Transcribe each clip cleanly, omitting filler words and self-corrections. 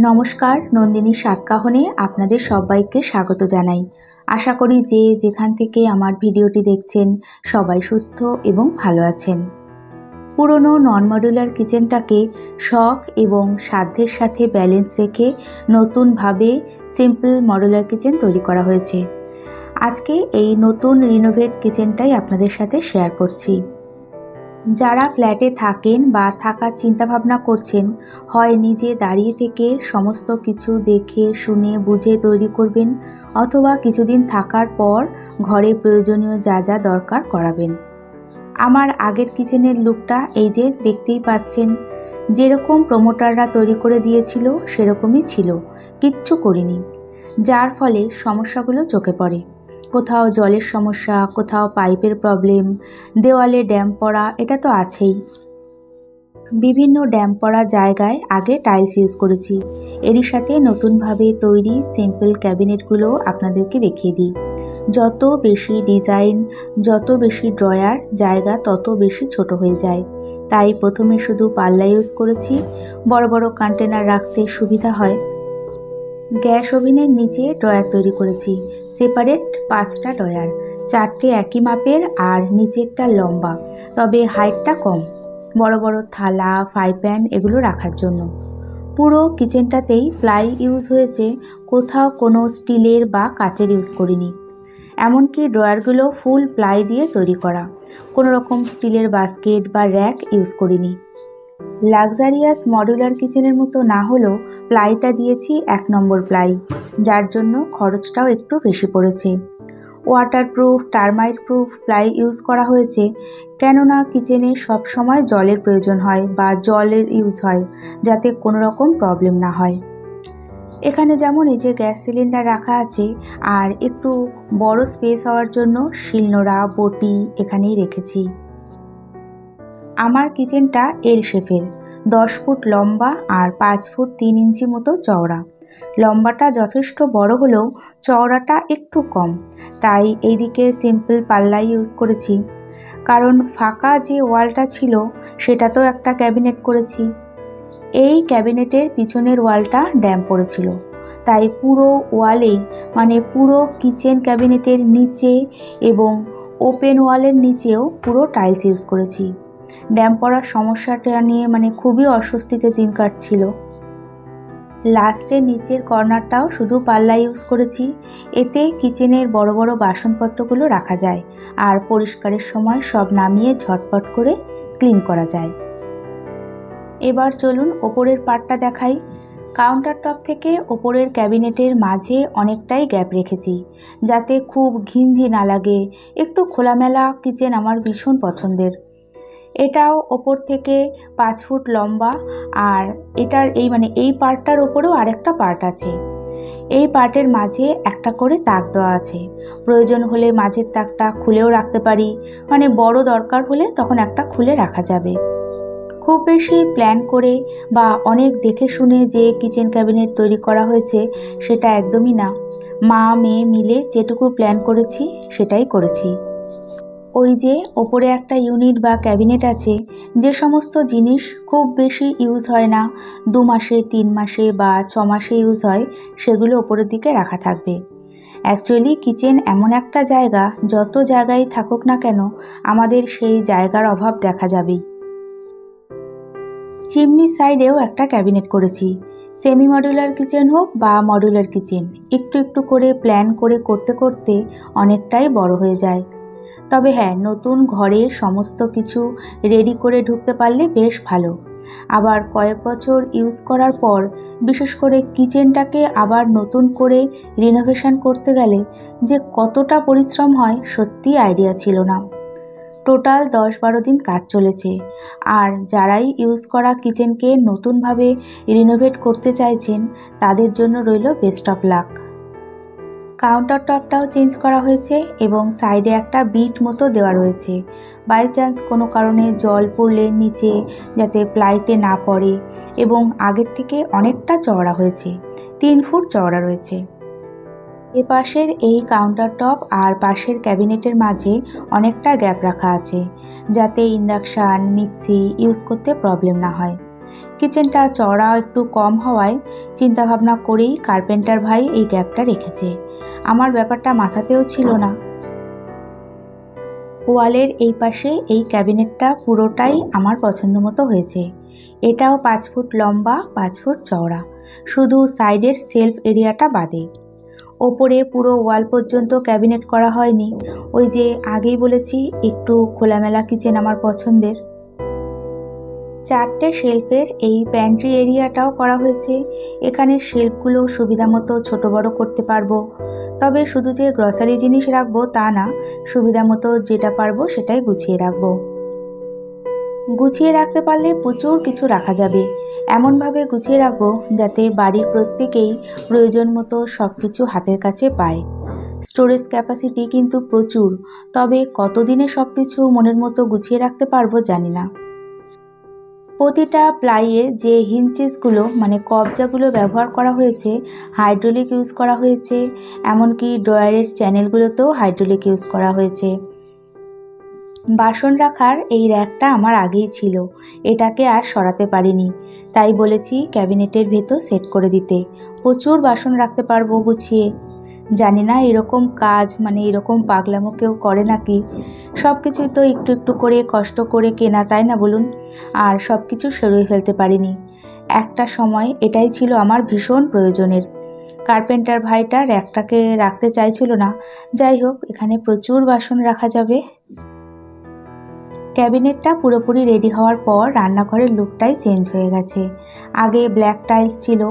নমস্কার, নন্দিনী সাতকাহনে আপনাদের সবাইকে স্বাগত জানাই। আশা করি যে যেখান থেকে আমার ভিডিওটি দেখছেন সবাই সুস্থ এবং ভালো আছেন। পুরনো নন মডুলার কিচেনটাকে শখ এবং সাধ্যের সাথে ব্যালেন্স রেখে নতুনভাবে সিম্পল মডুলার কিচেন তৈরি করা হয়েছে। আজকে এই নতুন রিনোভেট কিচেনটাই আপনাদের সাথে শেয়ার করছি। যারা ফ্ল্যাটে থাকেন বা থাকার চিন্তাভাবনা করছেন, হয় নিজে দাঁড়িয়ে থেকে সমস্ত কিছু দেখে শুনে বুঝে তৈরি করবেন, অথবা কিছুদিন থাকার পর ঘরে প্রয়োজনীয় যা যা দরকার করাবেন। আমার আগের কিচেনের লুকটা এই যে দেখতেই পাচ্ছেন, যেরকম প্রমোটাররা তৈরি করে দিয়েছিল সেরকমই ছিল, কিচ্ছু করিনি, যার ফলে সমস্যাগুলো চোখে পড়ে। কোথাও জলের সমস্যা, কোথাও পাইপের প্রবলেম, দেওয়ালে ড্যাম্প পড়া, এটা তো আছেই। বিভিন্ন ড্যাম্প পড়া জায়গায় আগে টাইলস ইউজ করেছি। এরই সাথে নতুনভাবে তৈরি সিম্পল ক্যাবিনেটগুলো আপনাদেরকে দেখিয়ে দিই। যত বেশি ডিজাইন, যত বেশি ড্রয়ার জায়গা তত বেশি ছোট হয়ে যায়, তাই প্রথমে শুধু পাল্লা ইউজ করেছি। বড় বড় কন্টেনার রাখতে সুবিধা হয়। গ্যাস ওভেনের নিচে ড্রয়ার তৈরি করেছি, সেপারেট 5টা ড্রয়ার, 4টে একই মাপের আর নিচেরটা লম্বা, তবে হাইটটা কম, বড় বড় থালা, ফ্রাই প্যান এগুলো রাখার জন্য। পুরো কিচেনটাতেই প্লাই ইউজ হয়েছে, কোথাও কোনো স্টিলের বা কাচের ইউজ করিনি। এমনকি ড্রয়ারগুলো ফুল প্লাই দিয়ে তৈরি করা, কোনো রকম স্টিলের বাস্কেট বা র্যাক ইউজ করিনি। লাক্সারিয়াস মডুলার কিচেনের মতো না হলেও প্লাইটা দিয়েছি 1 নম্বর প্লাই, যার জন্য খরচটাও একটু বেশি পড়েছে। Waterproof, termite proof ply use করা হয়েছে, কেননা কিচেনে সবসময় জলের প্রয়োজন হয় বা জলের ইউজ হয়, যাতে কোনো রকম প্রবলেম না হয়। এখানে যেমন এই যে গ্যাস সিলিন্ডার রাখা আছে, আর একটু বড় স্পেস হওয়ার জন্য শিলনোড়া, বটি এখানেই রেখেছি। আমার কিচেনটা এল শেপের, 10 ফুট লম্বা আর 5 ফুট 3 ইঞ্চি মতো চওড়া। লম্বাটা যথেষ্ট বড় হলেও চওড়াটা একটু কম, তাই এইদিকে সিম্পল পাল্লাই ইউজ করেছি। কারণ ফাঁকা যে ওয়ালটা ছিল সেটাতেও একটা ক্যাবিনেট করেছি। এই ক্যাবিনেটের পিছনের ওয়ালটা ড্যাম্প পড়েছিল, তাই পুরো ওয়ালেই, মানে পুরো কিচেন ক্যাবিনেটের নিচে এবং ওপেন ওয়ালের নিচেও পুরো টাইলস ইউজ করেছি। ড্যাম্প পড়ার সমস্যাটা নিয়ে খুবই অস্বস্তিতে দিন কাটছিল। লাস্টে নিচের কর্নারটাও শুধু পাল্লা ইউজ করেছি, এতে কিচেনের বড় বড় বাসনপত্রগুলো রাখা যায় আর পরিষ্কারের সময় সব নামিয়ে ঝটপট করে ক্লিন করা যায়। এবার চলুন ওপরের পার্টটা দেখাই। কাউন্টার টপ থেকে ওপরের ক্যাবিনেটের মাঝে অনেকটাই গ্যাপ রেখেছি, যাতে খুব ঘিঞ্জি না লাগে। একটু খোলামেলা কিচেন আমার ভীষণ পছন্দের। এটাও ওপর থেকে 5 ফুট লম্বা, আর এটার এই পার্টটার ওপরেও আরেকটা পার্ট আছে। এই পার্টের মাঝে একটা করে তাক দেওয়া আছে, প্রয়োজন হলে মাঝের তাকটা খুলেও রাখতে পারি, বড় দরকার হলে তখন একটা খুলে রাখা যাবে। খুব বেশি প্ল্যান করে বা অনেক দেখে শুনে যে কিচেন ক্যাবিনেট তৈরি করা হয়েছে সেটা একদমই না। মা মেয়ে মিলে যেটুকু প্ল্যান করেছি সেটাই করেছি। ওই যে ওপরে একটা ইউনিট বা ক্যাবিনেট আছে, যে সমস্ত জিনিস খুব বেশি ইউজ হয় না, 2 মাসে 3 মাসে বা 6 মাসে ইউজ হয়, সেগুলো ওপরের দিকে রাখা থাকবে। অ্যাকচুয়ালি কিচেন এমন একটা জায়গা, যত জায়গায় থাকুক না কেন আমাদের সেই জায়গার অভাব দেখা যাবেই। চিমনির সাইডেও একটা ক্যাবিনেট করেছি। সেমি মডুলার কিচেন হোক বা মডুলার কিচেন, একটু একটু করে প্ল্যান করে করতে করতে অনেকটাই বড় হয়ে যায়। তবে হ্যাঁ, নতুন ঘরে সমস্ত কিছু রেডি করে ঢুকতে পারলে বেশ ভালো। আবার কয়েক বছর ইউজ করার পর, বিশেষ করে কিচেনটাকে আবার নতুন করে রিনোভেশন করতে গেলে যে কতটা পরিশ্রম হয় সত্যি আইডিয়া ছিল না। টোটাল 10-12 দিন কাজ চলেছে, আর যারাই ইউজ করা কিচেনকে নতুনভাবে রিনোভেট করতে চাইছেন তাদের জন্য রইল বেস্ট অফ লাক। কাউন্টার টপটাও চেঞ্জ করা হয়েছে এবং সাইডে একটা বিট মতো দেওয়া রয়েছে, বাই চান্স কোনো কারণে জল পড়লে নিচে যাতে প্লাইতে না পড়ে, এবং আগের থেকে অনেকটা চওড়া হয়েছে, 3 ফুট চওড়া রয়েছে। এপাশের এই কাউন্টার টপ আর পাশের ক্যাবিনেটের মাঝে অনেকটা গ্যাপ রাখা আছে, যাতে ইন্ডাকশান, মিক্সি ইউজ করতে প্রবলেম না হয়। কিচেনটা চওড়া একটু কম হওয়ায় চিন্তাভাবনা করেই কার্পেন্টার ভাই এই গ্যাপটা রেখেছে। আমার ব্যাপারটা মাথাতেও ছিল না। ওয়ালের এই পাশে এই ক্যাবিনেটটা পুরোটাই আমার পছন্দ মতো হয়েছে। এটাও 5 ফুট লম্বা, 5 ফুট চওড়া, শুধু সাইডের সেলফ এরিয়াটা বাদে। ওপরে পুরো ওয়াল পর্যন্ত ক্যাবিনেট করা হয়নি। ওই যে আগেই বলেছি একটু খোলামেলা কিচেন আমার পছন্দের। 4টে শেলফের এই প্যান্ট্রি এরিয়াটাও করা হয়েছে। এখানে শেলফগুলো সুবিধা মতো ছোটো বড়ো করতে পারবো। তবে শুধু যে গ্রসারি জিনিস রাখবো তা না, সুবিধা মতো যেটা পারবো সেটাই গুছিয়ে রাখবো। গুছিয়ে রাখতে পারলে প্রচুর কিছু রাখা যাবে। এমনভাবে গুছিয়ে রাখবো যাতে বাড়ির প্রত্যেকেই প্রয়োজন মতো সব কিছু হাতের কাছে পায়। স্টোরেজ ক্যাপাসিটি কিন্তু প্রচুর, তবে কতদিনে সব কিছু মনের মতো গুছিয়ে রাখতে পারবো জানি না। প্রতিটা প্লাইয়ের যে হিঞ্চেসগুলো মানে কবজাগুলো ব্যবহার করা হয়েছে হাইড্রোলিক ইউজ করা হয়েছে, এমনকি ড্রয়ারের চ্যানেলগুলোতেও হাইড্রোলিক ইউজ করা হয়েছে। বাসন রাখার এই র্যাকটা আমার আগেই ছিল, এটাকে আর সরাতে পারিনি, তাই বলেছি ক্যাবিনেটের ভেতর সেট করে দিতে। প্রচুর বাসন রাখতে পারবো গুছিয়ে। জানি না এরকম কাজ মানে এরকম পাগলামো কেউ করে নাকি। সব কিছুই তো একটু একটু করে কষ্ট করে কেনা, তাই না বলুন? আর সব কিছু সরিয়ে ফেলতে পারিনি। একটা সময় এটাই ছিল আমার ভীষণ প্রয়োজনের। কার্পেন্টার ভাইটা র্যাকটাকে রাখতে চাইছিল না। যাই হোক, এখানে প্রচুর বাসন রাখা যাবে। ক্যাবিনেটটা পুরোপুরি রেডি হওয়ার পর রান্নাঘরের লুকটাই চেঞ্জ হয়ে গেছে। আগে ব্ল্যাক টাইলস ছিল,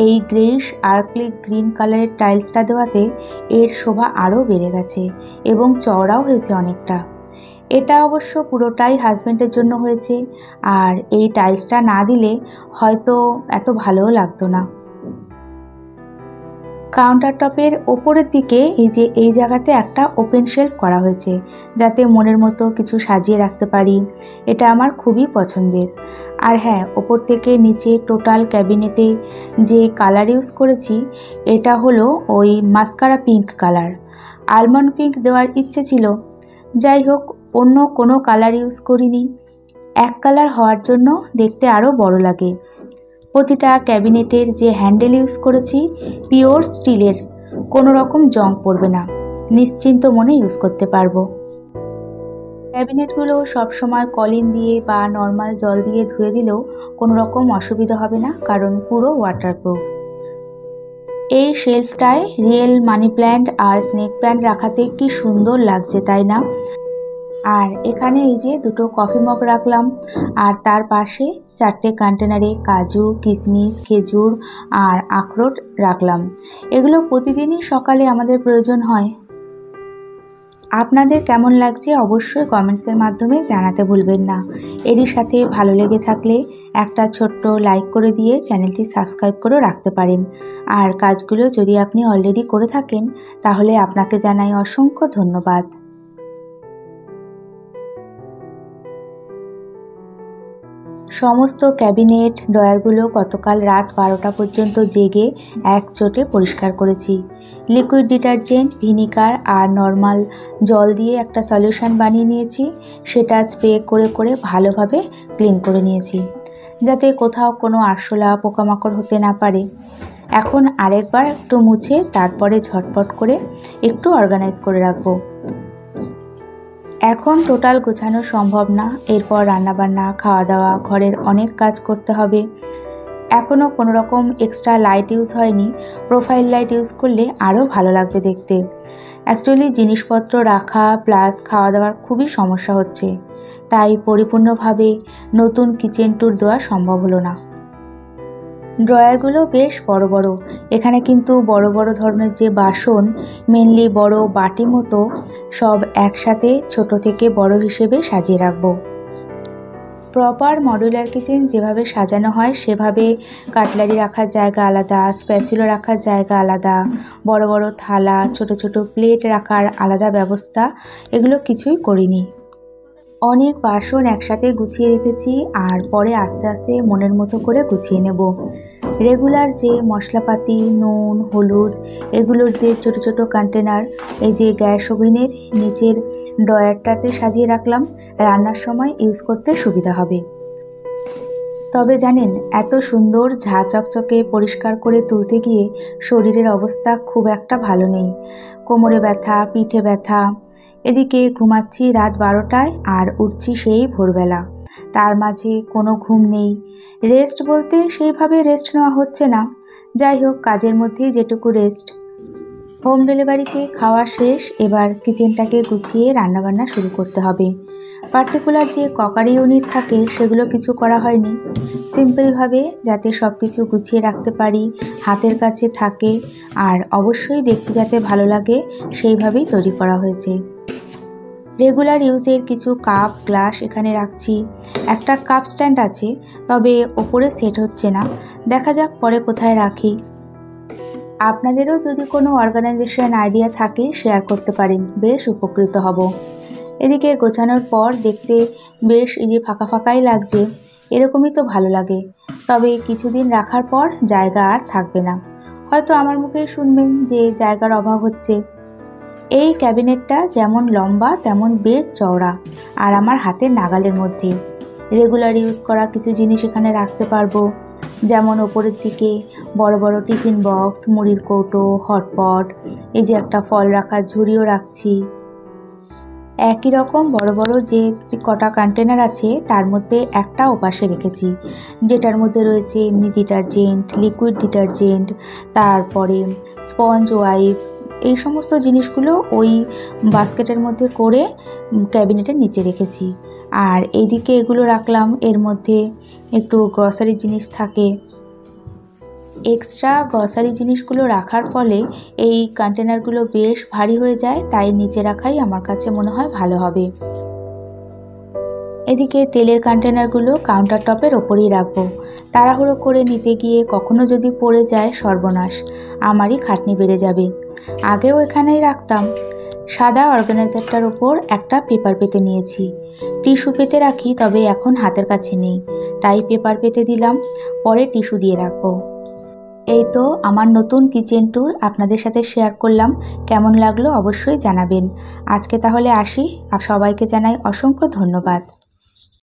এই গ্রেইশ আর্কলিক গ্রিন কালারের টাইলসটা দেওয়াতে এর শোভা আরও বেড়ে গেছে এবং চওড়াও হয়েছে অনেকটা। এটা অবশ্য পুরোটাই হাজব্যান্ডের জন্য হয়েছে, আর এই টাইলসটা না দিলে হয়তো এত ভালোও লাগতো না। কাউন্টার টপের ওপরের দিকে এই জায়গাতে একটা ওপেন শেলফ করা হয়েছে, যাতে মনের মতো কিছু সাজিয়ে রাখতে পারি। এটা আমার খুবই পছন্দের। আর হ্যাঁ, ওপর থেকে নিচে টোটাল ক্যাবিনেটে যে কালার ইউজ করেছি এটা হলো ওই mascara pink colour. Almond pink দেওয়ার ইচ্ছে ছিল, যাই হোক অন্য কোনো কালার ইউজ করিনি। এক কালার হওয়ার জন্য দেখতে আরও বড় লাগে। প্রতিটা ক্যাবিনেটের যে হ্যান্ডেল ইউজ করেছি পিওর স্টিলের, কোনো রকম জং পড়বে না, নিশ্চিন্ত মনে ইউজ করতে পারবো। ক্যাবিনেটগুলো সবসময় কলিন দিয়ে বা নর্মাল জল দিয়ে ধুয়ে দিলেও কোনো রকম অসুবিধা হবে না, কারণ পুরো ওয়াটারপ্রুফ। এই শেলফটায় রিয়েল মানি প্ল্যান্ট আর স্নেক প্ল্যান্ট রাখাতে কি সুন্দর লাগছে, তাই না? আর এখানে এই যে দুটো কফি মগ রাখলাম, আর তার পাশে 4টে কন্টেনারে কাজু, কিশমিশ, খেজুর আর আখরোট রাখলাম। এগুলো প্রতিদিনই সকালে আমাদের প্রয়োজন হয়। আপনাদের কেমন লাগছে অবশ্যই কমেন্টসের মাধ্যমে জানাতে ভুলবেন না। এরই সাথে ভালো লেগে থাকলে একটা ছোট্ট লাইক করে দিয়ে চ্যানেলটি সাবস্ক্রাইব করে রাখতে পারেন। আর কাজগুলো যদি আপনি অলরেডি করে থাকেন তাহলে আপনাকে জানাই অসংখ্য ধন্যবাদ। সমস্ত ক্যাবিনেট ড্রয়ারগুলো গতকাল রাত 12টা পর্যন্ত জেগে একচোটে পরিষ্কার করেছি। লিকুইড ডিটারজেন্ট, ভিনিগার আর নর্মাল জল দিয়ে একটা সলিউশন বানিয়ে নিয়েছি, সেটা স্প্রে করে করে ভালোভাবে ক্লিন করে নিয়েছি, যাতে কোথাও কোনো আরশোলা পোকামাকড় হতে না পারে। এখন আরেকবার একটু মুছে তারপরে ঝটপট করে একটু অর্গানাইজ করে রাখবো। এখন টোটাল গোছানো সম্ভব না, এরপর রান্নাবান্না, খাওয়া দাওয়া, ঘরের অনেক কাজ করতে হবে। এখনও কোনো রকম এক্সট্রা লাইট ইউজ হয়নি, প্রোফাইল লাইট ইউজ করলে আরও ভালো লাগবে দেখতে। অ্যাকচুয়ালি জিনিসপত্র রাখা প্লাস খাওয়া দাওয়ার খুবই সমস্যা হচ্ছে, তাই পরিপূর্ণভাবে নতুন কিচেন ট্যুর দেওয়া সম্ভব হলো না। ড্রয়ারগুলো বেশ বড় বড়, এখানে কিন্তু বড় বড় ধরনের যে বাসন, মেনলি বড় বাটি মতো, সব একসাথে ছোট থেকে বড় হিসেবে সাজিয়ে রাখবো। প্রপার মডুলার কিচেন যেভাবে সাজানো হয় সেভাবে কাটলারি রাখার জায়গা আলাদা, স্প্যাচুলা রাখার জায়গা আলাদা, বড় বড় থালা, ছোট ছোট প্লেট রাখার আলাদা ব্যবস্থা, এগুলো কিছুই করিনি। অনেক বাসন একসাথে গুছিয়ে রেখেছি, আর পরে আস্তে আস্তে মনের মতো করে গুছিয়ে নেব। রেগুলার যে মশলাপাতি, নুন, হলুদ, এগুলোর যে ছোট ছোট কন্টেনার এই যে গ্যাস ওভেনের নিচের ড্রয়ারটাতে সাজিয়ে রাখলাম, রান্নার সময় ইউজ করতে সুবিধা হবে। তবে জানেন, এত সুন্দর ঝাঁ চকচকে পরিষ্কার করে তুলতে গিয়ে শরীরের অবস্থা খুব একটা ভালো নেই। কোমরে ব্যথা, পিঠে ব্যথা। এদিকে ঘুমাচ্ছি রাত 12টায় আর উঠছি সেই ভোরবেলা। তার মাঝে কোনো ঘুম নেই। রেস্ট বলতে সেইভাবে রেস্ট নেওয়া হচ্ছে না। যাই হোক, কাজের মধ্যেই যেটুকু রেস্ট। হোম ডেলিভারিতে খাওয়া শেষ, এবার কিচেনটাকে গুছিয়ে রান্নাবান্না শুরু করতে হবে। পার্টিকুলার যে ককারি ইউনিট থাকে সেগুলো কিছু করা হয়নি। সিম্পলভাবে যাতে সব কিছু গুছিয়ে রাখতে পারি, হাতের কাছে থাকে, আর অবশ্যই দেখতে যাতে ভালো লাগে সেইভাবেই তৈরি করা হয়েছে। রেগুলার ইউজের কিছু কাপ গ্লাস এখানে রাখছি। একটা কাপ স্ট্যান্ড আছে, তবে ওপরে সেট হচ্ছে না, দেখা যাক পরে কোথায় রাখি। আপনাদেরও যদি কোনো অর্গানাইজেশন আইডিয়া থাকে শেয়ার করতে পারেন, বেশ উপকৃত হব। এদিকে গোছানোর পর দেখতে বেশ এই যে ফাঁকা ফাঁকাই লাগছে, এরকমই তো ভালো লাগে। তবে কিছুদিন রাখার পর জায়গা আর থাকবে না। হয়তো আমার মুখে শুনবেন যে জায়গার অভাব হচ্ছে। এই ক্যাবিনেটটা যেমন লম্বা তেমন বেশ চওড়া, আর আমার হাতের নাগালের মধ্যে। রেগুলার ইউজ করা কিছু জিনিস এখানে রাখতে পারবো, যেমন ওপরের দিকে বড় বড় টিফিন বক্স, মুড়ির কৌটো, হটপট, এই যে একটা ফল রাখার ঝুড়িও রাখছি। একই রকম বড় বড় যে কটা কন্টেনার আছে তার মধ্যে একটা ওপাশে রেখেছি, যেটার মধ্যে রয়েছে এমনি ডিটারজেন্ট, লিকুইড ডিটারজেন্ট, তারপরে স্পঞ্জ ওয়াইপ, এই সমস্ত জিনিসগুলো ওই বাস্কেটের মধ্যে করে ক্যাবিনেটের নিচে রেখেছি। আর এইদিকে এগুলো রাখলাম, এর মধ্যে একটু গ্রসারি জিনিস থাকে। এক্সট্রা গ্রসারি জিনিসগুলো রাখার ফলে এই কন্টেনারগুলো বেশ ভারী হয়ে যায়, তাই নিচে রাখাই আমার কাছে মনে হয় ভালো হবে। এদিকে তেলের কন্টেনারগুলো কাউন্টার টপের ওপরেই রাখবো। তাড়াহুড়ো করে নিতে গিয়ে কখনো যদি পড়ে যায় সর্বনাশ, আমারই খাটনি বেড়ে যাবে। আগেও এখানেই রাখতাম। সাদা অর্গানাইজারটার ওপর একটা পেপার পেতে নিয়েছি। টিস্যু পেতে রাখি, তবে এখন হাতের কাছে নেই, তাই পেপার পেতে দিলাম, পরে টিস্যু দিয়ে রাখবো। এই তো আমার নতুন কিচেন ট্যুর আপনাদের সাথে শেয়ার করলাম। কেমন লাগলো অবশ্যই জানাবেন। আজকে তাহলে আসি, আর সবাইকে জানাই অসংখ্য ধন্যবাদ।